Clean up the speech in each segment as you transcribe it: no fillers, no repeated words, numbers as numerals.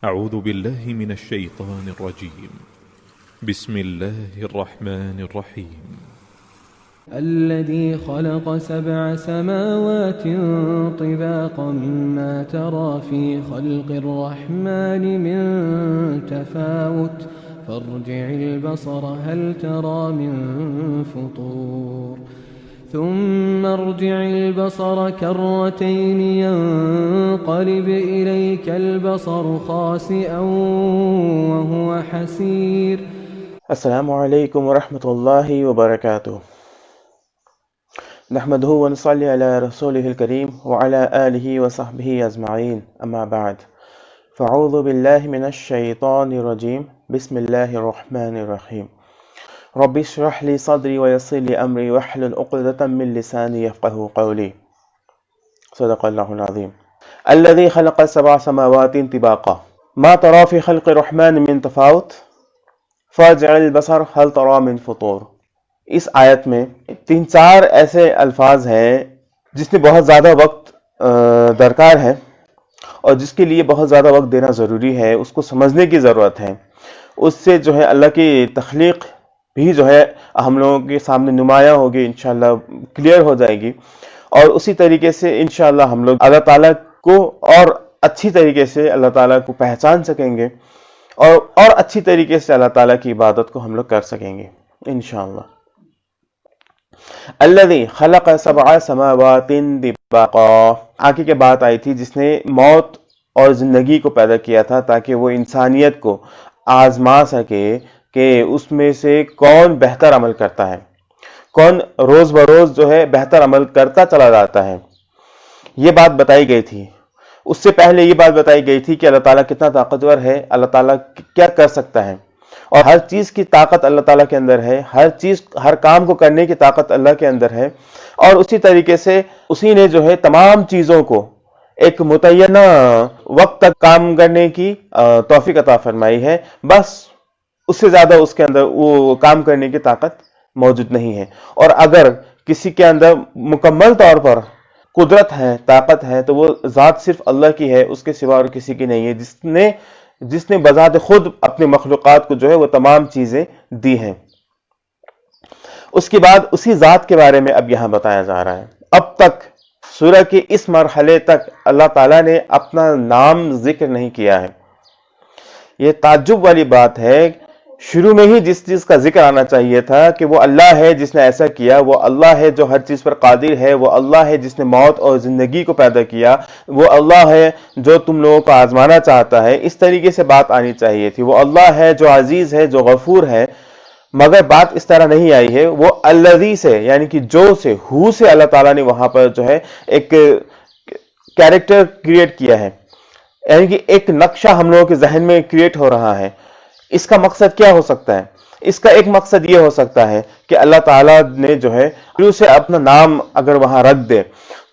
أعوذ بالله من الشيطان الرجيم. بسم الله الرحمن الرحيم. الذي خلق 7 سماوات طباقا ما ترى في خلق الرحمن من تفاوت فارجع البصر هل ترى من فطور ثم ارجع البصر كرتين ينقلب إليك البصر خاسئا وهو حسير. السلام علیکم ورحمۃ اللہ وبرکاتہ. نحمده ونصلي على رسوله الكريم وعلى آله وصحبه أجمعين. أما بعد فأعوذ بالله من الشيطان الرجيم. بسم الله الرحمن الرحيم. رب اشرح لي صدري ويسر لي أمري واحلل عقدة من لساني يفقهوا قولي. صدق الله العظيم. الذي خلق 7 سماوات طباقا ما ترى في خلق الرحمن من تفاوت فارجع البصر هل ترى من فطور. اس آیت میں 3-4 ایسے الفاظ ہیں جس میں بہت زیادہ وقت درکار ہے اور جس کے لیے بہت زیادہ وقت دینا ضروری ہے، اس کو سمجھنے کی ضرورت ہے. اس سے جو ہے اللہ کی تخلیق بھی جو ہے ہم لوگوں کے سامنے نمایاں ہوگی، انشاءاللہ کلیئر ہو جائے گی، اور اسی طریقے سے انشاءاللہ ہم لوگ اللہ تعالیٰ کو اور اچھی طریقے سے اللہ تعالیٰ کو پہچان سکیں گے اور اچھی طریقے سے اللہ تعالیٰ کی عبادت کو ہم لوگ کر سکیں گے انشاءاللہ. الذی خلق 7 سماوات طباقا، آگے کے بات آئی تھی جس نے موت اور زندگی کو پیدا کیا تھا تاکہ وہ انسانیت کو آزما سکے کہ اس میں سے کون بہتر عمل کرتا ہے، کون روز بروز جو ہے بہتر عمل کرتا چلا جاتا ہے. یہ بات بتائی گئی تھی. اس سے پہلے یہ بات بتائی گئی تھی کہ اللہ تعالیٰ کتنا طاقتور ہے، اللہ تعالیٰ کیا کر سکتا ہے، اور ہر چیز کی طاقت اللہ تعالیٰ کے اندر ہے، ہر کام کو کرنے کی طاقت اللہ کے اندر ہے، اور اسی طریقے سے اسی نے جو ہے تمام چیزوں کو ایک متعینہ وقت تک کام کرنے کی توفیق عطا فرمائی ہے. بس اس سے زیادہ اس کے اندر وہ کام کرنے کی طاقت موجود نہیں ہے. اور اگر کسی کے اندر مکمل طور پر قدرت ہے، طاقت ہے، تو وہ ذات صرف اللہ کی ہے، اس کے سوا اور کسی کی نہیں ہے، جس نے بذات خود اپنے مخلوقات کو جو ہے وہ تمام چیزیں دی ہیں. اس کے بعد اسی ذات کے بارے میں اب یہاں بتایا جا رہا ہے. اب تک سورہ کے اس مرحلے تک اللہ تعالیٰ نے اپنا نام ذکر نہیں کیا ہے. یہ تعجب والی بات ہے. شروع میں ہی جس چیز کا ذکر آنا چاہیے تھا کہ وہ اللہ ہے جس نے ایسا کیا، وہ اللہ ہے جو ہر چیز پر قادر ہے، وہ اللہ ہے جس نے موت اور زندگی کو پیدا کیا، وہ اللہ ہے جو تم لوگوں کو آزمانا چاہتا ہے. اس طریقے سے بات آنی چاہیے تھی. وہ اللہ ہے جو عزیز ہے، جو غفور ہے. مگر بات اس طرح نہیں آئی ہے. وہ الذی سے یعنی کہ جو سے، ہو سے اللہ تعالیٰ نے وہاں پر جو ہے ایک کیریکٹر کریٹ کیا ہے، یعنی کہ ایک نقشہ ہم لوگوں کے ذہن میں کریٹ ہو رہا ہے. اس کا مقصد کیا ہو سکتا ہے؟ اس کا ایک مقصد یہ ہو سکتا ہے کہ اللہ تعالیٰ نے جو ہے سے اپنا نام اگر وہاں رکھ دے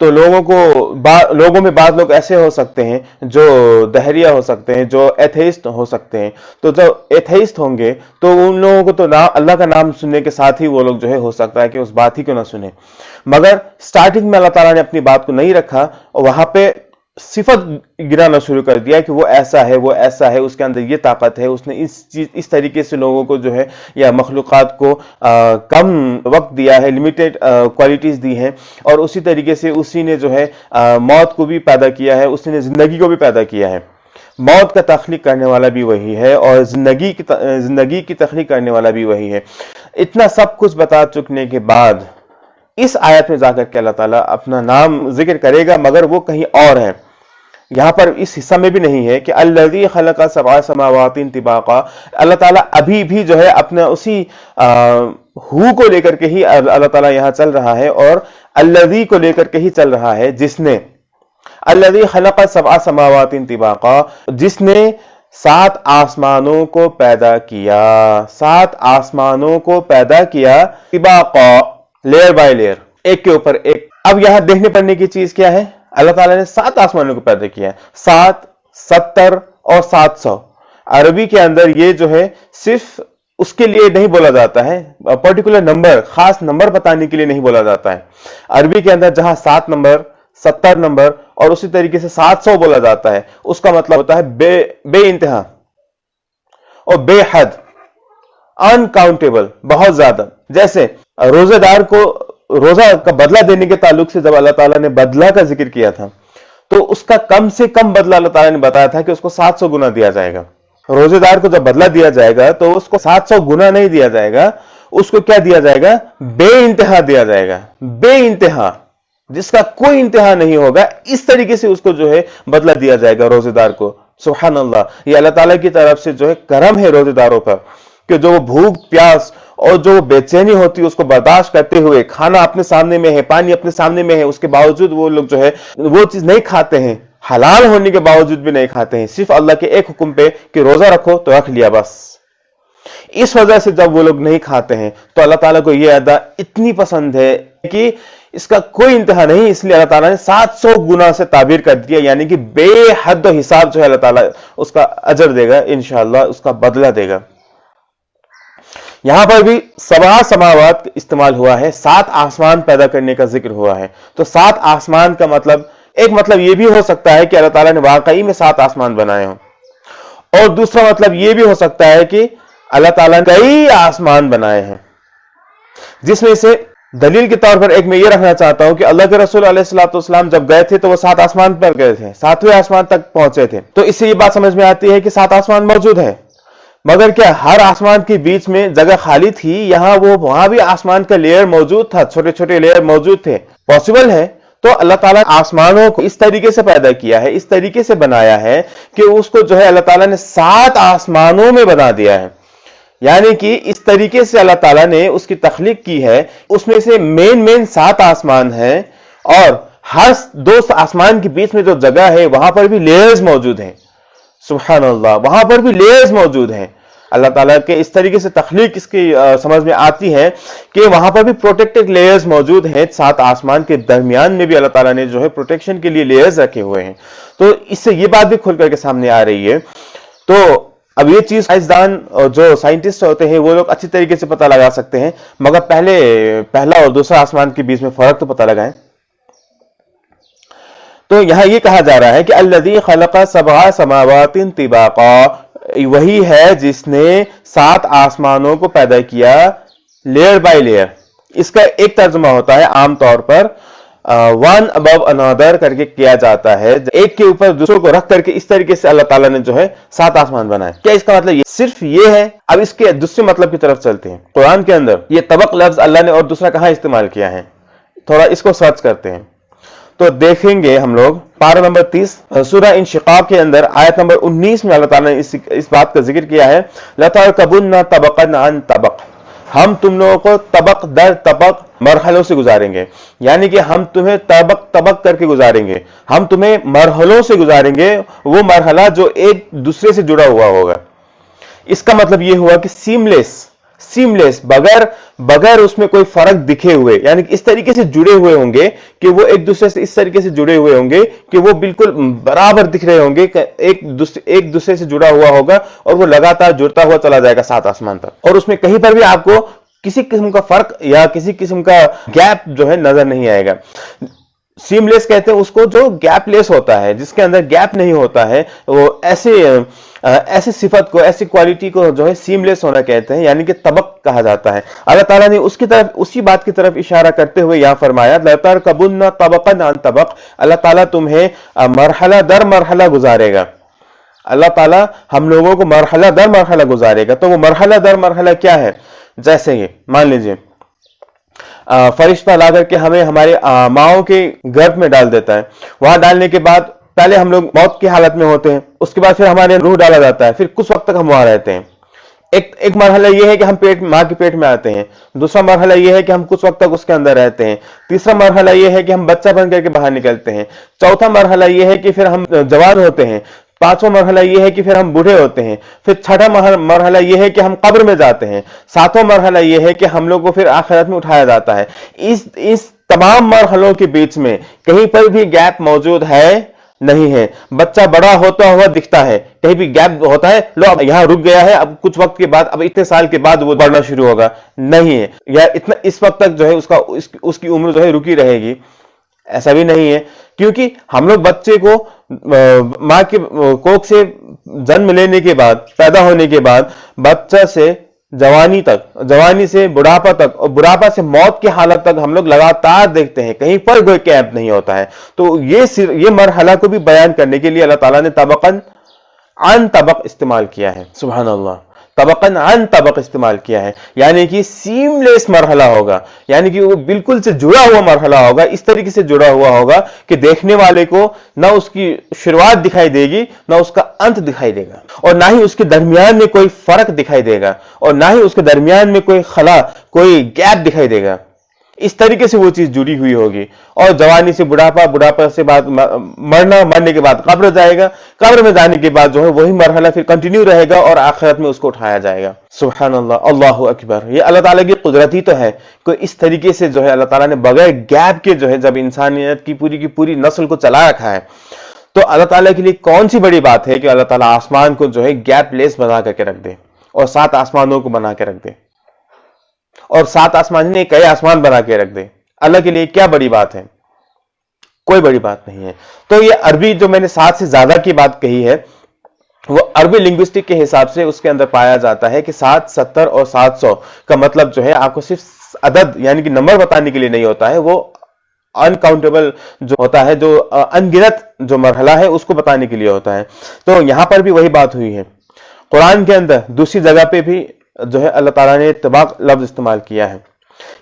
تو لوگوں میں بعض لوگ ایسے ہو سکتے ہیں جو دہریہ ہو سکتے ہیں، جو ایتھیسٹ ہو سکتے ہیں. تو جب ایتھیسٹ ہوں گے تو ان لوگوں کو تو اللہ کا نام سننے کے ساتھ ہی وہ لوگ جو ہے ہو سکتا ہے کہ اس بات ہی کو نہ سنیں. مگر سٹارٹنگ میں اللہ تعالیٰ نے اپنی بات کو نہیں رکھا اور وہاں پہ صفت گرانا شروع کر دیا کہ وہ ایسا ہے، وہ ایسا ہے، اس کے اندر یہ طاقت ہے، اس نے اس طریقے سے لوگوں کو جو ہے یا مخلوقات کو کم وقت دیا ہے، لمیٹڈ کوالٹیز دی ہیں. اور اسی طریقے سے اسی نے جو ہے موت کو بھی پیدا کیا ہے، اسی نے زندگی کو بھی پیدا کیا ہے. موت کا تخلیق کرنے والا بھی وہی ہے اور زندگی کی تخلیق کرنے والا بھی وہی ہے. اتنا سب کچھ بتا چکنے کے بعد اس آیت میں جا کر کے اللہ تعالیٰ اپنا نام ذکر کرے گا، مگر وہ کہیں اور ہے. یہاں پر اس حصہ میں بھی نہیں ہے کہ الذی خلق 7 سماوات طباقا. اللہ تعالیٰ ابھی بھی جو ہے اپنا اسی ہو کو لے کر کے ہی اللہ تعالیٰ یہاں چل رہا ہے اور الذی کو لے کر کے ہی چل رہا ہے، جس نے الذی خلق 7 سماوات طباقا، جس نے 7 آسمانوں کو پیدا کیا، 7 آسمانوں کو پیدا کیا طباقا، لیئر بائی لیئر، ایک کے اوپر ایک. اب یہاں دیکھنے پڑنے کی چیز کیا ہے؟ اللہ تعالیٰ نے 7 آسمانوں کو پیدا کیا ہے. 7 70 اور 700 عربی کے اندر یہ جو ہے صرف اس کے لیے نہیں بولا جاتا ہے، پرٹیکولر نمبر، خاص نمبر بتانے کے لیے نہیں بولا جاتا ہے. عربی کے اندر جہاں 7 نمبر 70 نمبر اور اسی طریقے سے 700 بولا جاتا ہے، اس کا مطلب ہوتا ہے بے انتہا اور بے حد، انکاؤنٹیبل، بہت زیادہ. جیسے روزے دار کو روزہ کا بدلہ دینے کے تعلق سے جب اللہ تعالیٰ نے بدلہ کا ذکر کیا تھا تو اس کا کم سے کم بدلہ اللہ تعالیٰ نے بتایا تھا کہ اس کو 700 گنا دیا جائے گا. روزے دار کو جب بدلہ دیا جائے گا تو اس کو 700 گنا نہیں دیا جائے گا، اس کو کیا دیا جائے گا؟ بے انتہا دیا جائے گا، بے انتہا، جس کا کوئی انتہا نہیں ہوگا. اس طریقے سے اس کو جو ہے بدلہ دیا جائے گا روزے دار کو. سبحان اللہ، یہ اللہ تعالیٰ کی طرف سے جو ہے کرم ہے روزے داروں پر، کہ جو بھوک پیاس اور جو بے چینی ہوتی ہے اس کو برداشت کرتے ہوئے، کھانا اپنے سامنے میں ہے، پانی اپنے سامنے میں ہے، اس کے باوجود وہ لوگ جو ہے وہ چیز نہیں کھاتے ہیں، حلال ہونے کے باوجود بھی نہیں کھاتے ہیں، صرف اللہ کے ایک حکم پہ کہ روزہ رکھو تو رکھ لیا بس. اس وجہ سے جب وہ لوگ نہیں کھاتے ہیں تو اللہ تعالیٰ کو یہ ادا اتنی پسند ہے کہ اس کا کوئی انتہا نہیں، اس لیے اللہ تعالیٰ نے 700 گنا سے تعبیر کر دیا، یعنی کہ بے حد و حساب جو ہے اللہ تعالیٰ اس کا اجر دے گا، انشاءاللہ اس کا بدلہ دے گا. یہاں پر بھی 7 سماوات استعمال ہوا ہے، 7 آسمان پیدا کرنے کا ذکر ہوا ہے. تو 7 آسمان کا مطلب، ایک مطلب یہ بھی ہو سکتا ہے کہ اللہ تعالیٰ نے واقعی میں 7 آسمان بنائے ہوں، اور دوسرا مطلب یہ بھی ہو سکتا ہے کہ اللہ تعالیٰ نے کئی آسمان بنائے ہیں، جس میں سے دلیل کے طور پر ایک میں یہ رکھنا چاہتا ہوں کہ اللہ کے رسول علیہ الصلوۃ والسلام جب گئے تھے تو وہ 7 آسمان پر گئے تھے، 7ویں آسمان تک پہنچے تھے. تو اس سے یہ بات سمجھ میں آتی ہے کہ 7 آسمان موجود ہے، مگر کیا ہر آسمان کے بیچ میں جگہ خالی تھی؟ وہاں بھی آسمان کا لیئر موجود تھا، چھوٹے چھوٹے لیئر موجود تھے. پاسبل ہے. تو اللہ تعالیٰ آسمانوں کو اس طریقے سے پیدا کیا ہے، اس طریقے سے بنایا ہے کہ اس کو جو ہے اللہ تعالیٰ نے 7 آسمانوں میں بنا دیا ہے. یعنی کہ اس طریقے سے اللہ تعالیٰ نے اس کی تخلیق کی ہے. اس میں سے مین 7 آسمان ہیں، اور ہر 2 آسمان کے بیچ میں جو جگہ ہے وہاں پر بھی لیئرز موجود ہیں. سبحان اللہ، وہاں پر بھی لیئرز موجود ہیں. اللہ تعالیٰ کے اس طریقے سے تخلیق اس کی سمجھ میں آتی ہے کہ وہاں پر بھی پروٹیکٹڈ لیئرز موجود ہیں. 7 آسمان کے درمیان میں بھی اللہ تعالیٰ نے جو ہے پروٹیکشن کے لیے لیئرز رکھے ہوئے ہیں. تو اس سے یہ بات بھی کھل کر کے سامنے آ رہی ہے. تو اب یہ چیز سائنسدان اور جو سائنٹسٹ ہوتے ہیں وہ لوگ اچھی طریقے سے پتہ لگا سکتے ہیں، مگر پہلا اور دوسرا آسمان کے بیچ میں فرق تو پتہ لگائیں. تو یہاں یہ کہا جا رہا ہے کہ الذی خلق 7 سماوات طباقا، وہی ہے جس نے 7 آسمانوں کو پیدا کیا لیئر بائی لیئر. اس کا ایک ترجمہ ہوتا ہے عام طور پر one above another کر کے کیا جاتا ہے، ایک کے اوپر دوسروں کو رکھ کر کے اس طریقے سے اللہ تعالیٰ نے جو ہے 7 آسمان بنائے. کیا اس کا مطلب صرف یہ ہے؟ اب اس کے دوسرے مطلب کی طرف چلتے ہیں. قرآن کے اندر یہ طبق لفظ اللہ نے اور دوسرا کہاں استعمال کیا ہے، تھوڑا اس کو سرچ کرتے ہیں تو دیکھیں گے ہم لوگ. پارہ نمبر 30 سورہ انشقاق کے اندر آیت نمبر 19 میں اللہ تعالیٰ نے اس بات کا ذکر کیا ہے، لَتَرْكَبُنَّ طَبَقًا عَنْ طَبَقٍ، ہم تم لوگوں کو طبق در طبق مرحلوں سے گزاریں گے. یعنی کہ ہم تمہیں طبق کر کے گزاریں گے، ہم تمہیں مرحلوں سے گزاریں گے، وہ مرحلہ جو ایک دوسرے سے جڑا ہوا ہوگا. اس کا مطلب یہ ہوا کہ سیملیس، بغیر اس میں کوئی فرق دکھے ہوئے، یعنی کہ اس طریقے سے جڑے ہوئے ہوں گے کہ وہ ایک دوسرے سے اس طریقے سے جڑے ہوئے ہوں گے کہ وہ بالکل برابر دکھ رہے ہوں گے، ایک دوسرے سے جڑا ہوا ہوگا اور وہ لگاتار جڑتا ہوا چلا جائے گا 7 آسمان تک، اور اس میں کہیں پر بھی آپ کو کسی قسم کا فرق یا کسی قسم کا گیپ جو ہے نظر نہیں آئے گا. سیم لیس کہتے ہیں اس کو جو گیپ لیس ہوتا ہے، جس کے اندر گیپ نہیں ہوتا ہے، وہ ایسے صفت کو، ایسی کوالٹی کو جو ہے سیم لیس ہونا کہتے ہیں، یعنی کہ طبق کہا جاتا ہے. اللہ تعالیٰ نے اسی بات کی طرف اشارہ کرتے ہوئے یہاں فرمایا لَتَرْكَبُنَّ طَبَقًا عَنْ طَبَقٍ، اللہ تعالیٰ تمہیں مرحلہ در مرحلہ گزارے گا. اللہ تعالیٰ ہم لوگوں کو مرحلہ در مرحلہ گزارے گا. تو وہ مرحلہ در مرحلہ کیا ہے؟ جیسے یہ مان لیجئے فرشتہ لا کر کے ہمیں ہمارے ماؤں کے گرب میں ڈال دیتا ہے. وہاں ڈالنے کے بعد پہلے ہم لوگ موت کی حالت میں ہوتے ہیں، اس کے بعد پھر ہمارے روح ڈالا جاتا ہے، پھر کچھ وقت تک ہم وہاں رہتے ہیں. ایک مرحلہ یہ ہے کہ ہم ماں کے پیٹ میں آتے ہیں. دوسرا مرحلہ یہ ہے کہ ہم کچھ وقت تک اس کے اندر رہتے ہیں. تیسرا مرحلہ یہ ہے کہ ہم بچہ بن کر کے باہر نکلتے ہیں. چوتھا مرحلہ یہ ہے کہ پھر ہم جوان ہوتے ہیں. پانچواں مرحلہ یہ ہے کہ پھر ہم بوڑھے ہوتے ہیں. پھر چھٹا مرحلہ یہ ہے کہ ہم قبر میں جاتے ہیں. ساتواں مرحلہ یہ ہے کہ ہم لوگ کو پھر آخرت میں اٹھایا جاتا ہے. اس تمام مرحلوں کے بیچ میں کہیں پر بھی گیپ موجود ہے نہیں ہے. بچہ بڑا ہوتا ہوا دکھتا ہے، کہیں بھی گیپ ہوتا ہے، لو اب یہاں رک گیا ہے، اب کچھ وقت کے بعد، اب اتنے سال کے بعد وہ بڑھنا شروع ہوگا، نہیں ہے. یا اتنا اس وقت تک جو ہے اس کی عمر جو ہے رکی رہے گی. ایسا بھی نہیں ہے، کیونکہ ہم لوگ بچے کو ماں کے کوکھ سے جنم لینے کے بعد، پیدا ہونے کے بعد بچہ سے جوانی تک، جوانی سے بڑھاپا تک، اور بڑھاپا سے موت کی حالت تک ہم لوگ لگاتار دیکھتے ہیں، کہیں پر کوئی کیپ نہیں ہوتا ہے. تو یہ مرحلہ کو بھی بیان کرنے کے لیے اللہ تعالیٰ نے طبقاً عن طبق استعمال کیا ہے. سبحان اللہ، طبقاً عن طبق استعمال کیا ہے، یعنی کہ سیم لیس مرحلہ ہوگا، یعنی کہ وہ بالکل سے جڑا ہوا مرحلہ ہوگا، اس طریقے سے جڑا ہوا ہوگا کہ دیکھنے والے کو نہ اس کی شروعات دکھائی دے گی، نہ اس کا انت دکھائی دے گا، اور نہ ہی اس کے درمیان میں کوئی فرق دکھائی دے گا، اور نہ ہی اس کے درمیان میں کوئی خلا، کوئی گیپ دکھائی دے گا. اس طریقے سے وہ چیز جڑی ہوئی ہوگی. اور جوانی سے بڑھاپا، بڑھاپا سے بعد مرنا، مرنے کے بعد قبر جائے گا، قبر میں جانے کے بعد جو ہے وہی مرحلہ پھر کنٹینیو رہے گا، اور آخرت میں اس کو اٹھایا جائے گا. سبحان اللہ، اللہ اکبر. یہ اللہ تعالیٰ کی قدرت ہی تو ہے کہ اس طریقے سے جو ہے اللہ تعالیٰ نے بغیر گیپ کے جو ہے جب انسانیت کی پوری نسل کو چلا رکھا ہے، تو اللہ تعالیٰ کے لیے کون سی بڑی بات ہے کہ اللہ تعالیٰ آسمان کو جو ہے گیپ لیس بنا کر کے رکھ دے، اور 7 آسمانوں کو بنا کے رکھ دے، اور 7 آسمان نے کئی آسمان بنا کے رکھ دے. اللہ کے لیے کیا بڑی بات ہے؟ کوئی بڑی بات نہیں ہے. تو یہ عربی جو میں نے 7 سے زیادہ کی بات کہی ہے، وہ عربی لنگوسٹک کے حساب سے اس کے اندر پایا جاتا ہے کہ 7، 70 اور 700 کا مطلب جو ہے آپ کو صرف عدد یعنی کہ نمبر بتانے کے لیے نہیں ہوتا ہے، وہ انکاؤنٹیبل جو ہوتا ہے، جو انگنت جو مرحلہ ہے اس کو بتانے کے لیے ہوتا ہے. تو یہاں پر بھی وہی بات ہوئی ہے. قرآن کے اندر دوسری جگہ پہ بھی جو ہے اللہ تعالیٰ نے طباق لفظ استعمال کیا ہے.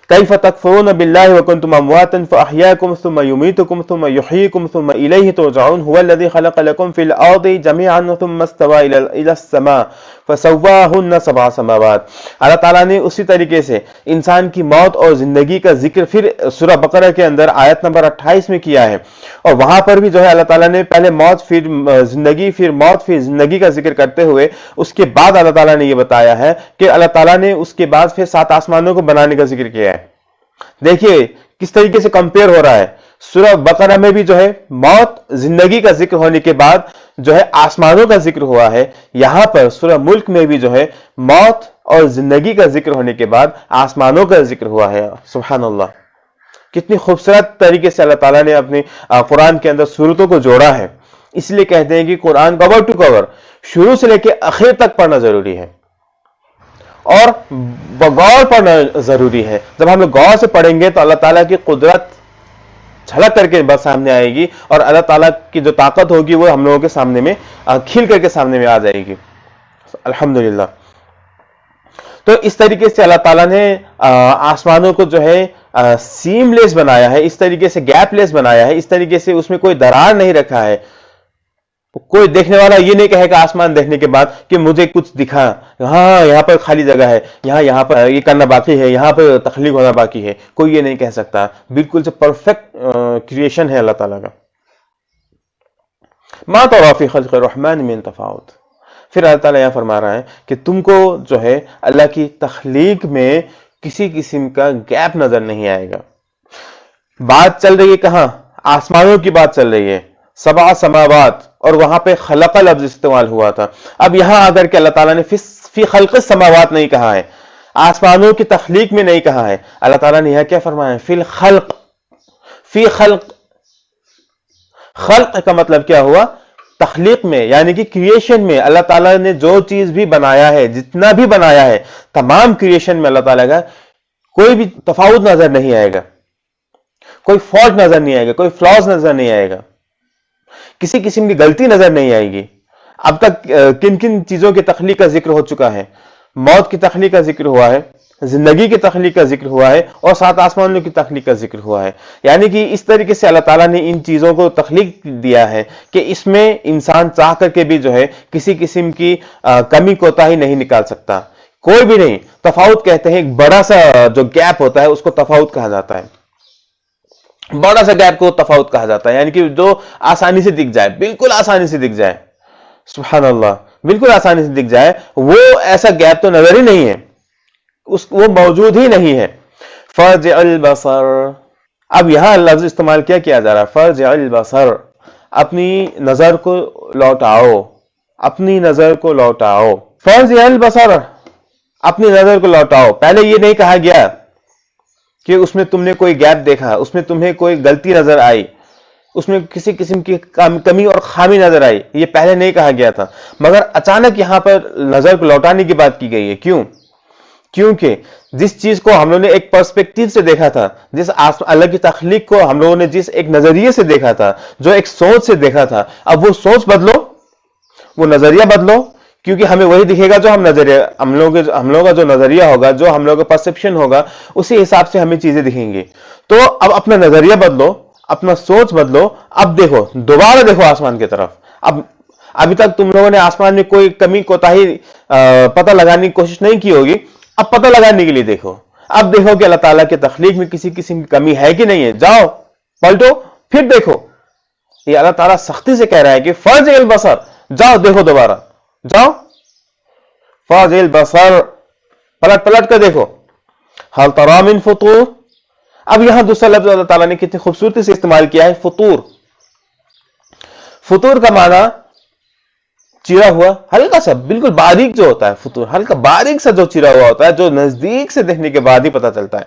کیف تکفرون باللہ وکنتم امواتا فاحیاکم ثم یمیتکم ثم یحییکم ثم الیہ ترجعون هو الذی خلق لکم فی الارض جميعا ثم استوى الی السماء فسواہن 7 سماوات. اللہ تعالیٰ نے اسی طریقے سے انسان کی موت اور زندگی کا ذکر پھر سورہ بقرہ کے اندر آیت نمبر 28 میں کیا ہے، اور وہاں پر بھی جو ہے اللہ تعالیٰ نے پہلے موت پھر زندگی، پھر موت پھر زندگی کا ذکر کرتے ہوئے اس کے بعد اللہ تعالیٰ نے یہ بتایا ہے کہ اللہ تعالیٰ نے اس کے بعد پھر 7 آسمانوں کو بنانے کا ذکر کیا ہے. دیکھیے کس طریقے سے کمپیئر ہو رہا ہے. سورہ بقرہ میں بھی جو ہے موت زندگی کا ذکر ہونے کے بعد جو ہے آسمانوں کا ذکر ہوا ہے، یہاں پر سورہ ملک میں بھی جو ہے موت اور زندگی کا ذکر ہونے کے بعد آسمانوں کا ذکر ہوا ہے. سبحان اللہ، کتنی خوبصورت طریقے سے اللہ تعالیٰ نے اپنے قرآن کے اندر صورتوں کو جوڑا ہے. اس لیے کہتے ہیں کہ قرآن کور ٹو کور، شروع سے لے کے آخر تک پڑھنا ضروری ہے، اور بغور پڑھنا ضروری ہے. جب ہم لوگ غور سے پڑھیں گے تو اللہ تعالیٰ کی قدرت جھلک کر کے بس سامنے آئے گی، اور اللہ تعالیٰ کی جو طاقت ہوگی وہ ہم لوگوں کے سامنے میں کھل کر کے سامنے میں آ جائے گی. الحمدللہ. تو اس طریقے سے اللہ تعالیٰ نے آسمانوں کو جو ہے سیم لیس بنایا ہے، اس طریقے سے گیپ لیس بنایا ہے، اس طریقے سے اس میں کوئی درار نہیں رکھا ہے. کوئی دیکھنے والا یہ نہیں کہے گا آسمان دیکھنے کے بعد کہ مجھے کچھ دکھا، ہاں یہاں پر خالی جگہ ہے، یہاں پر یہ کرنا باقی ہے، یہاں پر تخلیق ہونا باقی ہے. کوئی یہ نہیں کہہ سکتا. بالکل سے پرفیکٹ کریشن ہے اللہ تعالیٰ کا. ما تری فی خلق الرحمن من تفاوت. پھر اللہ تعالیٰ یہاں فرما رہا ہے کہ تم کو جو ہے اللہ کی تخلیق میں کسی قسم کا گیپ نظر نہیں آئے گا. بات چل رہی ہے کہاں؟ آسمانوں کی بات چل رہی ہے. 7 سماوات، اور وہاں پہ خلق لفظ استعمال ہوا تھا. اب یہاں آ کر کے اللہ تعالیٰ نے فی خلق السماوات نہیں کہا ہے، آسمانوں کی تخلیق میں نہیں کہا ہے. اللہ تعالیٰ نے یہاں کیا فرمایا ہے؟ فی الخلق. فی خلق، خلق کا مطلب کیا ہوا؟ تخلیق میں، یعنی کہ کریشن میں. اللہ تعالیٰ نے جو چیز بھی بنایا ہے، جتنا بھی بنایا ہے، تمام کریشن میں اللہ تعالیٰ کا کوئی بھی تفاوت نظر نہیں آئے گا، کوئی فالٹ نظر نہیں آئے گا، کوئی فلاز نظر نہیں آئے گا، کسی قسم کی غلطی نظر نہیں آئے گی. اب تک کن کن چیزوں کی تخلیق کا ذکر ہو چکا ہے؟ موت کی تخلیق کا ذکر ہوا ہے، زندگی کی تخلیق کا ذکر ہوا ہے، اور 7 آسمانوں کی تخلیق کا ذکر ہوا ہے. یعنی کہ اس طریقے سے اللہ تعالیٰ نے ان چیزوں کو تخلیق دیا ہے کہ اس میں انسان چاہ کر کے بھی جو ہے کسی قسم کی کمی کوتاہی نہیں نکال سکتا. کوئی بھی نہیں. تفاوت کہتے ہیں ایک بڑا سا جو گیپ ہوتا ہے اس کو تفاوت کہا جاتا ہے. بڑا سا گیپ کو تفاوت کہا جاتا ہے، یعنی کہ جو آسانی سے دکھ جائے، بالکل آسانی سے دکھ جائے. سبحان اللہ، بالکل آسانی سے دکھ جائے. وہ ایسا گیپ تو نظر ہی نہیں ہے، وہ موجود ہی نہیں ہے. فرجع البصر. اب یہاں لفظ استعمال کیا جا رہا ہے؟ فرجع البصر، اپنی نظر کو لوٹاؤ، اپنی نظر کو لوٹاؤ. فرجع البصر، اپنی نظر کو لوٹاؤ. پہلے یہ نہیں کہا گیا کہ اس میں تم نے کوئی گیپ دیکھا, اس میں تمہیں کوئی غلطی نظر آئی, اس میں کسی قسم کی کمی اور خامی نظر آئی, یہ پہلے نہیں کہا گیا تھا, مگر اچانک یہاں پر نظر کو لوٹانے کی بات کی گئی ہے. کیوں؟ کیونکہ جس چیز کو ہم لوگوں نے ایک پرسپیکٹیو سے دیکھا تھا, جس اللہ کی تخلیق کو ہم لوگوں نے جس ایک نظریے سے دیکھا تھا, جو ایک سوچ سے دیکھا تھا, اب وہ سوچ بدلو, وہ نظریہ بدلو, کیونکہ ہمیں وہی دکھے گا جو ہم لوگوں کا جو نظریہ ہوگا, جو ہم لوگوں کا پرسپشن ہوگا, اسی حساب سے ہمیں چیزیں دکھیں گی. تو اب اپنا نظریہ بدلو, اپنا سوچ بدلو. اب دیکھو, دوبارہ دیکھو آسمان کی طرف. ابھی تک تم لوگوں نے آسمان میں کوئی کمی کوتاہی پتہ لگانے کی کوشش نہیں کی ہوگی, اب پتہ لگانے کے لیے دیکھو. اب دیکھو کہ اللہ تعالیٰ کی تخلیق میں کسی قسم کی کمی ہے کہ نہیں ہے. جاؤ پلٹو پھر دیکھو. یہ اللہ تعالیٰ سختی سے کہہ رہا ہے کہ فرج البصر, جاؤ دیکھو دوبارہ, جاؤ فرج البصر, پلٹ کر دیکھو. حل تری من فطور. اب یہاں دوسرا لفظ اللہ تعالیٰ نے کتنی خوبصورتی سے استعمال کیا ہے, فطور. فطور کا معنی چیرا ہوا, ہلکا سا, بالکل باریک جو ہوتا ہے فطور, ہلکا باریک سا جو چیرا ہوا ہوتا ہے, جو نزدیک سے دیکھنے کے بعد ہی پتہ چلتا ہے.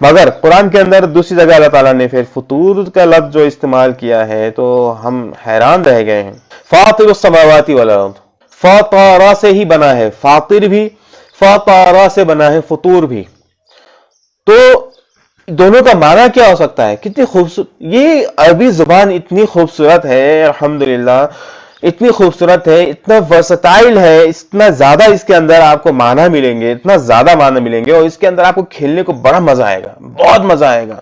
مگر قرآن کے اندر دوسری جگہ اللہ تعالیٰ نے پھر فطور کا لفظ جو استعمال کیا ہے تو ہم حیران رہ گئے ہیں. فاطر السماوات والارض, فاطارا سے ہی بنا ہے, فاطر بھی فاطارا سے بنا ہے, فطور بھی. تو دونوں کا معنی کیا ہو سکتا ہے؟ کتنی خوبصورت یہ عربی زبان, اتنی خوبصورت ہے الحمدللہ, اتنی خوبصورت ہے, اتنا ورسٹائل ہے, اتنا زیادہ اس کے اندر آپ کو معنی ملیں گے, اتنا زیادہ معنی ملیں گے, اور اس کے اندر آپ کو کھیلنے کو بڑا مزہ آئے گا, بہت مزہ آئے گا.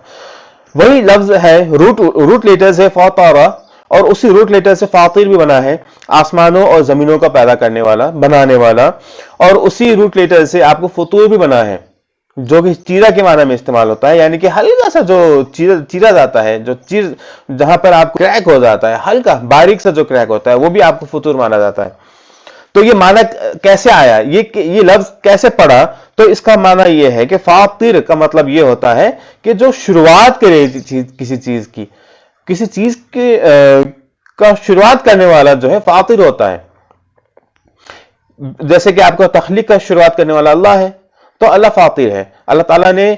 وہی لفظ ہے, روٹ لیٹر سے فاطارا, اور اسی روٹ لیٹر سے فاطر بھی بنا ہے, آسمانوں اور زمینوں کا پیدا کرنے والا, بنانے والا. اور اسی روٹ لیٹر سے آپ کو فطور بھی بنا ہے, جو کہ چیرا کے معنی میں استعمال ہوتا ہے, یعنی کہ ہلکا سا جو چیرا جاتا ہے, جو جہاں پر آپ کو کریک ہو جاتا ہے, ہلکا باریک سا جو کریک ہوتا ہے, وہ بھی آپ کو فطور مانا جاتا ہے. تو یہ معنی کیسے آیا, یہ لفظ کیسے پڑا؟ تو اس کا معنی یہ ہے کہ فاطر کا مطلب یہ ہوتا ہے کہ جو شروعات کرے کسی چیز کا شروعات کرنے والا جو ہے فاطر ہوتا ہے. جیسے کہ آپ کو تخلیق کا شروعات کرنے والا اللہ ہے, تو اللہ فاطر ہے. اللہ تعالیٰ نے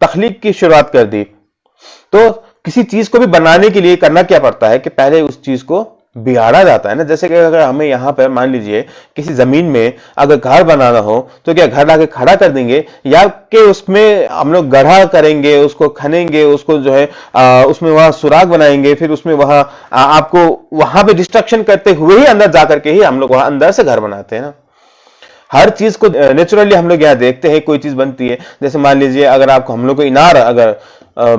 تخلیق کی شروعات کر دی. تو کسی چیز کو بھی بنانے کے لیے کرنا کیا پڑتا ہے کہ پہلے اس چیز کو بگاڑا جاتا ہے نا. جیسے کہ اگر ہمیں یہاں پر مان لیجئے کسی زمین میں اگر گھر بنانا ہو تو کیا گھر لا کے کھڑا کر دیں گے, یا کہ اس میں ہم لوگ گڑھا کریں گے, اس کو کھنیں گے, اس کو جو ہے اس میں وہاں سوراخ بنائیں گے, پھر اس میں وہاں آپ کو وہاں پہ ڈسٹرکشن کرتے ہوئے ہی اندر جا کر کے ہی ہم لوگ وہاں اندر سے گھر بناتے ہیں نا. ہر چیز کو نیچرلی ہم لوگ یہاں دیکھتے ہیں, کوئی چیز بنتی ہے. جیسے مان لیجئے اگر آپ کو ہم لوگ کو انار اگر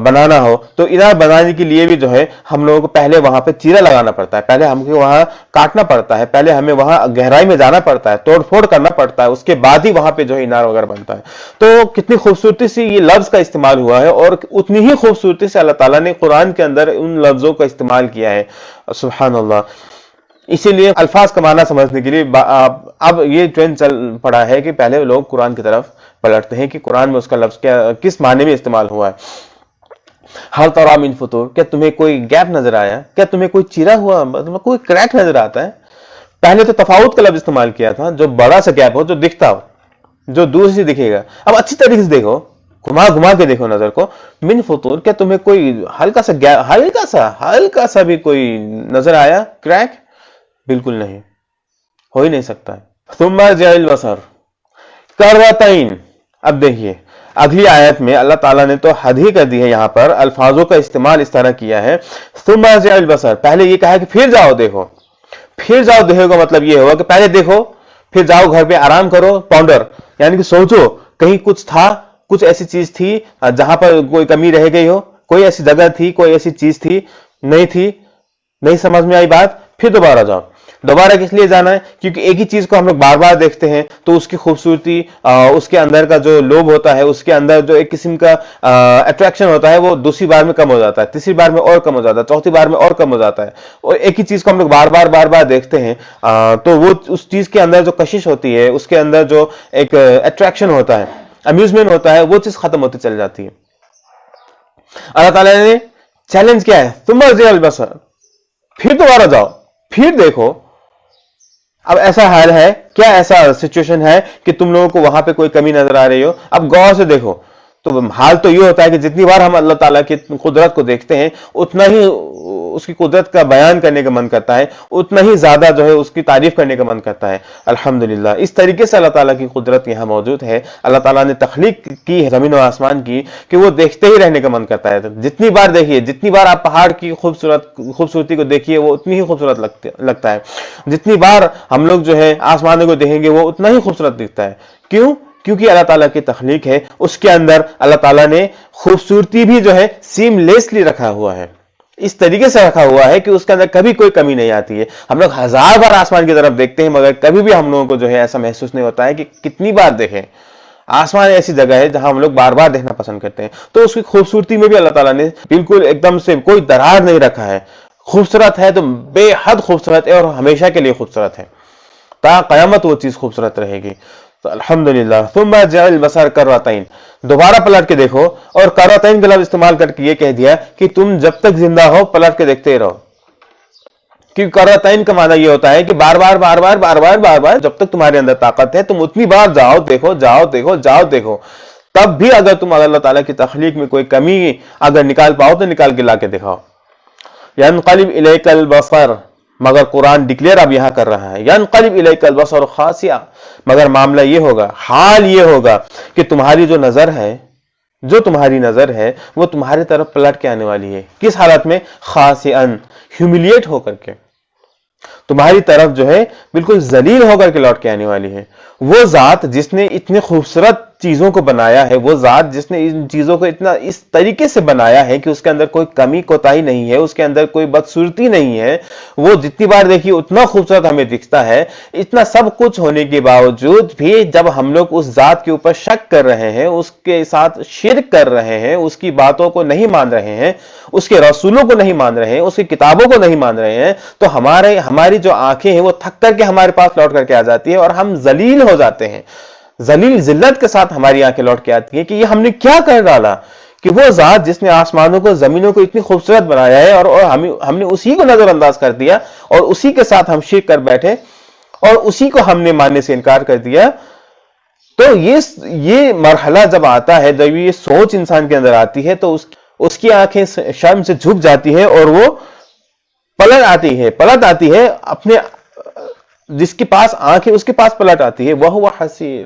بنانا ہو, تو انار بنانے کے لیے بھی جو ہے ہم لوگوں کو پہلے وہاں پہ چیرا لگانا پڑتا ہے, پہلے ہم کو وہاں کاٹنا پڑتا ہے, پہلے ہمیں وہاں گہرائی میں جانا پڑتا ہے, توڑ پھوڑ کرنا پڑتا ہے, اس کے بعد ہی وہاں پہ جو ہے انار وغیرہ بنتا ہے. تو کتنی خوبصورتی سے یہ لفظ کا استعمال ہوا ہے, اور اتنی ہی خوبصورتی سے اللہ تعالیٰ نے قرآن کے اندر ان لفظوں کا استعمال کیا ہے. سبحان اللہ. اسی لیے الفاظ کا معنی سمجھنے کے لیے اب یہ ٹرینڈ چل پڑا ہے کہ پہلے لوگ قرآن کی طرف پلٹتے ہیں کہ قرآن میں اس کا لفظ کس معنی میں استعمال ہوا ہے. ہر طرح من فطور, کیا تمہیں کوئی گیپ نظر آیا, کیا تمہیں کوئی چیرا ہوا, کوئی کریک نظر آتا ہے؟ پہلے تو تفاوت کا لفظ استعمال کیا تھا, جو بڑا سا گیپ ہو, جو دکھتا ہو, جو دور سے دکھے گا. اب اچھی طریقے سے دیکھو, گھما کے دیکھو نظر کو. من فطور, کیا تمہیں کوئی ہلکا سا بھی کوئی نظر آیا کریک؟ بالکل نہیں, ہو ہی نہیں سکتا. ثم ارجع البصر کرتین. اب دیکھیے اگلی آیت میں اللہ تعالیٰ نے تو حد ہی کر دی ہے, یہاں پر الفاظوں کا استعمال اس طرح کیا ہے. ثم ارجع البصر, پہلے یہ کہا کہ پھر جاؤ دیکھو. پھر جاؤ دیکھو کا مطلب یہ ہوا کہ پہلے دیکھو, پھر جاؤ گھر پہ آرام کرو, پاؤنڈر, یعنی کہ سوچو کہیں کچھ تھا, کچھ ایسی چیز تھی جہاں پر کوئی کمی رہ گئی ہو, کوئی ایسی جگہ تھی, کوئی ایسی چیز تھی, نہیں سمجھ میں آئی بات, پھر دوبارہ جاؤ. دوبارہ کس لیے جانا ہے؟ کیونکہ ایک ہی چیز کو ہم لوگ بار بار دیکھتے ہیں تو اس کی خوبصورتی, اس کے اندر کا جو لوب ہوتا ہے, اس کے اندر جو ایک قسم کا اٹریکشن ہوتا ہے, وہ دوسری بار میں کم ہو جاتا ہے, تیسری بار میں اور کم ہو جاتا ہے, چوتھی بار میں اور کم ہو جاتا ہے. اور ایک ہی چیز کو ہم لوگ بار بار دیکھتے ہیں تو وہ اس چیز کے اندر جو کشش ہوتی ہے, اس کے اندر جو ایک اٹریکشن ہوتا ہے, امیوزمنٹ ہوتا ہے, وہ چیز ختم ہوتی چل جاتی ہے. اللہ تعالیٰ نے چیلنج کیا ہے, ثم ارجع البصر, پھر دوبارہ جاؤ, پھر دیکھو. اب ایسا حال ہے کیا, ایسا سچویشن ہے کہ تم لوگوں کو وہاں پہ کوئی کمی نظر آ رہی ہو؟ اب غور سے دیکھو, تو حال تو یہ ہوتا ہے کہ جتنی بار ہم اللہ تعالیٰ کی قدرت کو دیکھتے ہیں اتنا ہی اس کی قدرت کا بیان کرنے کا من کرتا ہے، اتنا ہی زیادہ جو ہے اس کی تعریف کرنے کا من کرتا ہے۔ الحمدللہ اس طریقے سے اللہ تعالیٰ کی قدرت یہاں موجود ہے۔ اللہ تعالیٰ نے تخلیق کی ہے زمین و آسمان کی کہ وہ دیکھتے ہی رہنے کا من کرتا ہے۔ جتنی بار دیکھیے، جتنی بار آپ پہاڑ کی خوبصورتی کو دیکھیے وہ اتنی ہی خوبصورت لگتا ہے، جتنی بار ہم لوگ جو ہے آسمانوں کو دیکھیں گے وہ اتنا ہی خوبصورت دکھتا ہے۔ کیوں؟ کیونکہ اللہ تعالیٰ کی تخلیق ہے، اس کے اندر اللہ تعالیٰ نے خوبصورتی بھی جو ہے سیم لیسلی رکھا ہوا ہے، اس طریقے سے رکھا ہوا ہے کہ اس کے اندر کبھی کوئی کمی نہیں آتی ہے۔ ہم لوگ ہزار بار آسمان کی طرف دیکھتے ہیں مگر کبھی بھی ہم لوگوں کو جو ہے ایسا محسوس نہیں ہوتا ہے کہ کتنی بار دیکھیں۔ آسمان ایسی جگہ ہے جہاں ہم لوگ بار بار دیکھنا پسند کرتے ہیں، تو اس کی خوبصورتی میں بھی اللہ تعالیٰ نے بالکل ایک دم سے کوئی درار نہیں رکھا ہے۔ خوبصورت ہے تو بے حد خوبصورت ہے اور ہمیشہ کے لیے خوبصورت ہے، تا قیامت وہ چیز خوبصورت رہے گی۔ تو الحمدللہ ثم جعل البصر کرتین، دوبارہ پلٹ کے دیکھو، اور کرتین کا لفظ استعمال کر کے یہ کہہ دیا کہ تم جب تک زندہ ہو پلٹ کے دیکھتے رہو، کیونکہ کرتین کا معنی یہ ہوتا ہے کہ بار بار جب تک تمہارے اندر طاقت ہے تم اتنی بار جاؤ دیکھو، تب بھی اگر تم اللہ تعالیٰ کی تخلیق میں کوئی کمی اگر نکال پاؤ تو نکال کے لا کے دکھاؤ۔ ینقلب الیک البصر، مگر قرآن ڈکلیئر اب یہاں کر رہا ہے، ینقلب الیک البصر خاسئا، مگر معاملہ یہ ہوگا، حال یہ ہوگا کہ تمہاری جو تمہاری نظر ہے وہ تمہاری طرف پلٹ کے آنے والی ہے۔ کس حالت میں؟ خاسئا، ہیوملیٹ ہو کر کے تمہاری طرف جو ہے بالکل ذلیل ہو کر کے لوٹ کے آنے والی ہے۔ وہ ذات جس نے اتنے خوبصورت چیزوں کو بنایا ہے، وہ ذات جس نے ان چیزوں کو اتنا اس طریقے سے بنایا ہے کہ اس کے اندر کوئی کمی کوتاہی نہیں ہے، اس کے اندر کوئی بدصورتی نہیں ہے، وہ جتنی بار دیکھیے اتنا خوبصورت ہمیں دکھتا ہے۔ اتنا سب کچھ ہونے کے باوجود بھی جب ہم لوگ اس ذات کے اوپر شک کر رہے ہیں، اس کے ساتھ شرک کر رہے ہیں، اس کی باتوں کو نہیں مان رہے ہیں، اس کے رسولوں کو نہیں مان رہے ہیں، اس کی کتابوں کو نہیں مان رہے ہیں، تو ہماری جو آنکھیں ہیں وہ تھک کر کے ہمارے پاس لوٹ کر کے آ جاتی ہے اور ہم ذلیل ہو جاتے ہیں، ذلت کے ساتھ ہماری آنکھیں لوٹ کے آتی ہیں کہ یہ ہم نے کیا کر ڈالا، کہ وہ ذات جس نے آسمانوں کو زمینوں کو اتنی خوبصورت بنایا ہے اور ہم نے اسی کو نظر انداز کر دیا اور اسی کے ساتھ ہم شرک کر بیٹھے اور اسی کو ہم نے ماننے سے انکار کر دیا۔ تو یہ مرحلہ جب آتا ہے، جب یہ سوچ انسان کے اندر آتی ہے تو اس کی آنکھیں شرم سے جھک جاتی ہے اور وہ پلٹ آتی ہے اپنے جس کے پاس آنکھ ہے اس کے پاس پلٹ آتی ہے، وہ حسیر،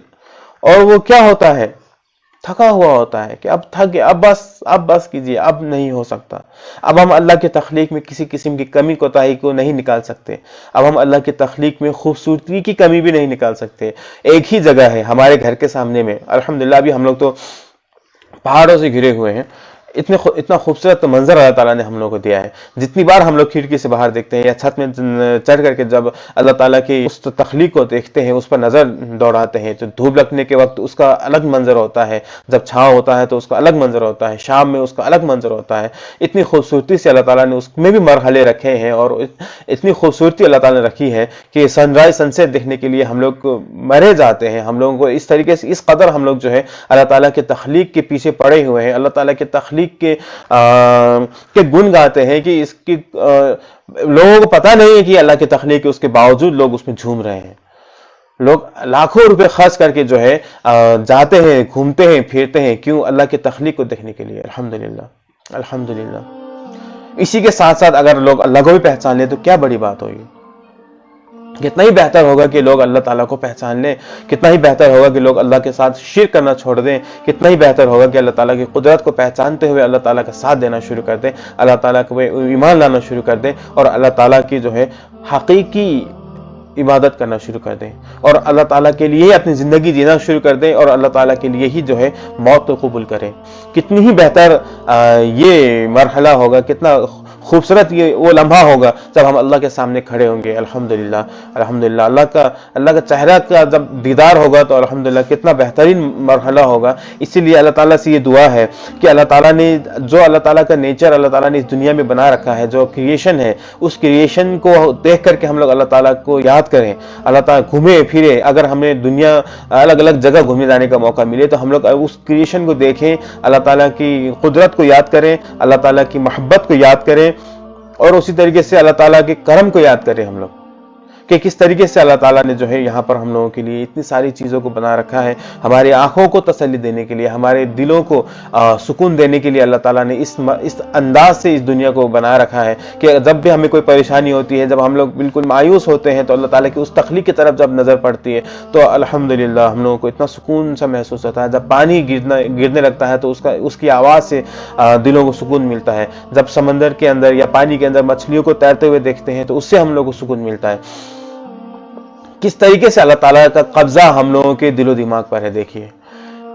اور وہ کیا ہوتا ہے؟ تھکا ہوا ہوتا ہے کہ اب تھک گیا، اب بس کیجیے، اب نہیں ہو سکتا۔ اب ہم اللہ کی تخلیق میں کسی قسم کی کمی کوتاہی کو نہیں نکال سکتے، اب ہم اللہ کی تخلیق میں خوبصورتی کی کمی بھی نہیں نکال سکتے۔ ایک ہی جگہ ہے ہمارے گھر کے سامنے میں، الحمدللہ ابھی ہم لوگ تو پہاڑوں سے گھرے ہوئے ہیں، اتنا خوبصورت منظر اللہ تعالیٰ نے ہم لوگ کو دیا ہے۔ جتنی بار ہم لوگ کھڑکی سے باہر دیکھتے ہیں یا چھت میں چڑھ کر کے جب اللہ تعالیٰ کی اس تخلیق کو دیکھتے ہیں، اس پر نظر دوڑاتے ہیں، تو دھوپ لگنے کے وقت اس کا الگ منظر ہوتا ہے، جب چھاؤں ہوتا ہے تو اس کا الگ منظر ہوتا ہے، شام میں اس کا الگ منظر ہوتا ہے۔ اتنی خوبصورتی سے اللہ تعالیٰ نے اس میں بھی مرحلے رکھے ہیں اور اتنی خوبصورتی اللہ تعالیٰ نے رکھی ہے کہ سن رائز سن سیٹ دیکھنے کے لیے ہم لوگ مرے جاتے ہیں۔ ہم لوگوں کو اس طریقے سے اس قدر ہم لوگ جو ہے اللہ تعالیٰ کے تخلیق کے پیچھے پڑے ہوئے ہیں، اللہ تعالیٰ کے تخلیق کے گن گاتے ہیں کہ اس کی لوگوں کو پتہ نہیں ہے کہ اللہ کی تخلیق ہے، اس کے باوجود لوگ اس میں جھوم رہے ہیں۔ لوگ لاکھوں روپے خرچ کر کے جو ہے جاتے ہیں، گھومتے ہیں، پھرتے ہیں، کیوں؟ اللہ کی تخلیق کو دیکھنے کے لیے۔ الحمدللہ اسی کے ساتھ ساتھ اگر لوگ اللہ کو بھی پہچان لیں تو کیا بڑی بات ہوگی۔ کتنا ہی بہتر ہوگا کہ لوگ اللہ تعالیٰ کو پہچان لیں، کتنا ہی بہتر ہوگا کہ لوگ اللہ کے ساتھ شرک کرنا چھوڑ دیں، کتنا ہی بہتر ہوگا کہ اللہ تعالیٰ کی قدرت کو پہچانتے ہوئے اللہ تعالیٰ کا ساتھ دینا شروع کر دیں، اللہ تعالیٰ کو ایمان لانا شروع کر دیں اور اللہ تعالیٰ کی جو ہے حقیقی عبادت کرنا شروع کر دیں اور اللہ تعالیٰ کے لیے اپنی زندگی جینا شروع کر دیں اور اللہ تعالیٰ کے لیے ہی جو ہے موت کو قبول کریں۔ کتنی ہی بہتر یہ مرحلہ ہوگا، کتنا خوبصورت یہ وہ لمحہ ہوگا جب ہم اللہ کے سامنے کھڑے ہوں گے۔ الحمدللہ اللہ کا چہرہ کا جب دیدار ہوگا تو الحمدللہ کتنا بہترین مرحلہ ہوگا۔ اسی لیے اللہ تعالیٰ سے یہ دعا ہے کہ اللہ تعالیٰ نے جو اللہ تعالیٰ کا نیچر اللہ تعالیٰ نے اس دنیا میں بنا رکھا ہے، جو کریشن ہے، اس کریشن کو دیکھ کر کے ہم لوگ اللہ تعالیٰ کو یاد کریں، اللہ تعالیٰ گھومے پھرے، اگر ہمیں دنیا الگ الگ جگہ گھومنے جانے کا موقع ملے تو ہم لوگ اس کریشن کو دیکھیں، اللہ تعالیٰ کی قدرت کو یاد کریں، اللہ تعالیٰ کی محبت کو یاد کریں اور اسی طریقے سے اللہ تعالیٰ کے کرم کو یاد کریں ہم لوگ، کہ کس طریقے سے اللہ تعالیٰ نے جو ہے یہاں پر ہم لوگوں کے لیے اتنی ساری چیزوں کو بنا رکھا ہے، ہماری آنکھوں کو تسلی دینے کے لیے، ہمارے دلوں کو سکون دینے کے لیے اللہ تعالیٰ نے اس انداز سے اس دنیا کو بنا رکھا ہے کہ جب بھی ہمیں کوئی پریشانی ہوتی ہے، جب ہم لوگ بالکل مایوس ہوتے ہیں، تو اللہ تعالیٰ کی اس تخلیق کی طرف جب نظر پڑتی ہے تو الحمدللہ ہم لوگوں کو اتنا سکون سا محسوس ہوتا ہے۔ جب پانی گرنے لگتا ہے تو اس کی آواز سے دلوں کو سکون ملتا ہے۔ جب سمندر کے اندر یا پانی کے اندر مچھلیوں کو تیرتے ہوئے دیکھتے ہیں تو اس سے ہم لوگوں کو سکون ملتا ہے۔ کس طریقے سے اللہ تعالیٰ کا قبضہ ہم لوگوں کے دل و دماغ پر ہے، دیکھیے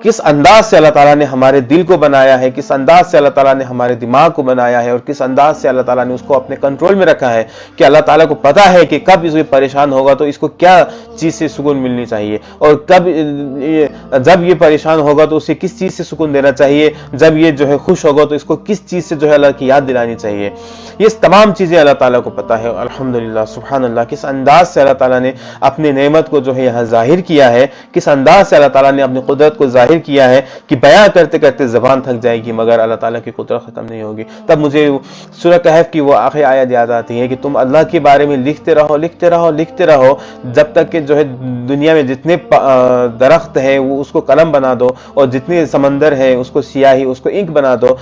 کس انداز سے اللہ تعالیٰ نے ہمارے دل کو بنایا ہے، کس انداز سے اللہ تعالیٰ نے ہمارے دماغ کو بنایا ہے، اور کس انداز سے اللہ تعالیٰ نے اس کو اپنے کنٹرول میں رکھا ہے کہ اللہ تعالیٰ کو پتا ہے کہ کب اس میں پریشان ہوگا تو اس کو کیا چیز سے سکون ملنی چاہیے، اور کب جب یہ پریشان ہوگا تو اسے کس چیز سے سکون دینا چاہیے، جب یہ جو ہے خوش ہوگا تو اس کو کس چیز سے جو ہے اللہ کی یاد دلانی چاہیے۔ یہ تمام چیزیں اللہ تعالیٰ کو پتا ہے۔ الحمدللہ، سبحان اللہ، کس انداز سے اللہ تعالیٰ نے اپنی نعمت کو جو ہے یہاں ظاہر کیا ہے، کس انداز سے اللہ تعالیٰ نے اپنی قدرت کو ظاہر کیا ہے کہ بیان کرتے کرتے زبان تھک جائے گی مگر اللہ تعالیٰ کی قدرت ختم نہیں ہوگی۔ تب مجھے سورہ کہف کی وہ آخری آیت یاد آتی ہے کہ تم اللہ کے بارے میں لکھتے رہو لکھتے رہو لکھتے رہو جب تک کہ جو ہے دنیا میں جتنے درخت ہیں وہ اس کو قلم بنا دو، اور جتنے سمندر ہے اس کو سیاہی، اس کو انک بنا دو،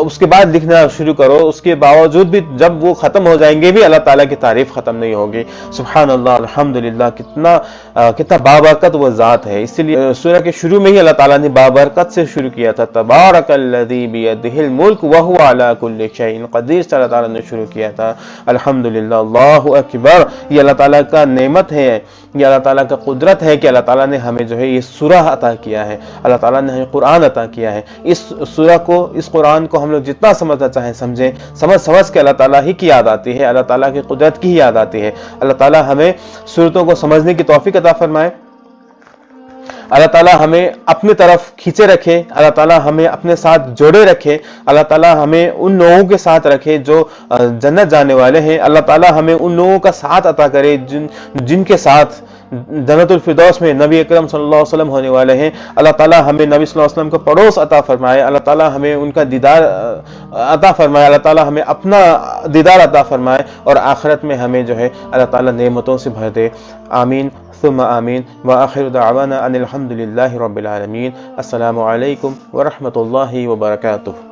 اس کے بعد لکھنا شروع کرو۔ اس کے باوجود بھی جب وہ ختم ہو جائیں گے بھی اللہ تعالیٰ کی تعریف ختم نہیں ہوگی۔ سبحان اللہ، الحمدللہ، کتنا بابرکت وہ ذات ہے۔ اسی لیے سورہ کے شروع میں ہی اللہ تعالیٰ نے بابرکت سے شروع کیا تھا، تبارک الذی بیدہ الملک وہو علی کل شیء قدیر سے اللہ تعالیٰ نے شروع کیا تھا۔ الحمدللہ، اللہ اکبر، یہ اللہ تعالیٰ کا نعمت ہے، یہ اللہ تعالیٰ کا قدرت ہے کہ اللہ تعالیٰ نے ہمیں جو ہے یہ سورہ عطا کیا ہے، اللہ تعالیٰ نے ہمیں قرآن عطا کیا ہے۔ اس سورہ کو، اس قرآن کو ہم لوگ جتنا سمجھنا چاہیں سمجھیں، سمجھ کے اللہ تعالیٰ ہی کی یاد آتی ہے، اللہ تعالیٰ کی قدرت کی ہی یاد آتی ہے۔ اللہ تعالیٰ ہمیں سورتوں کو سمجھنے کی توفیق عطا فرمائے، اللہ تعالیٰ ہمیں اپنی طرف کھینچے رکھے، اللہ تعالیٰ ہمیں اپنے ساتھ جوڑے رکھے، اللہ تعالیٰ ہمیں ان لوگوں کے ساتھ رکھے جو جنت جانے والے ہیں، اللہ تعالیٰ ہمیں ان لوگوں کا ساتھ عطا کرے جن کے ساتھ جنت الفردوس میں نبی اکرم صلی اللہ علیہ وسلم ہونے والے ہیں۔ اللہ تعالیٰ ہمیں نبی صلی اللہ علیہ وسلم کو پڑوس عطا فرمائے، اللہ تعالیٰ ہمیں ان کا دیدار عطا فرمائے، اللہ تعالیٰ ہمیں اپنا دیدار عطا فرمائے، اور آخرت میں ہمیں جو ہے اللہ تعالیٰ نعمتوں سے بھر دے۔ آمین ثم آمین، وآخر دعوانا ان الحمد للہ رب العالمین۔ السلام علیکم ورحمۃ اللہ وبرکاتہ۔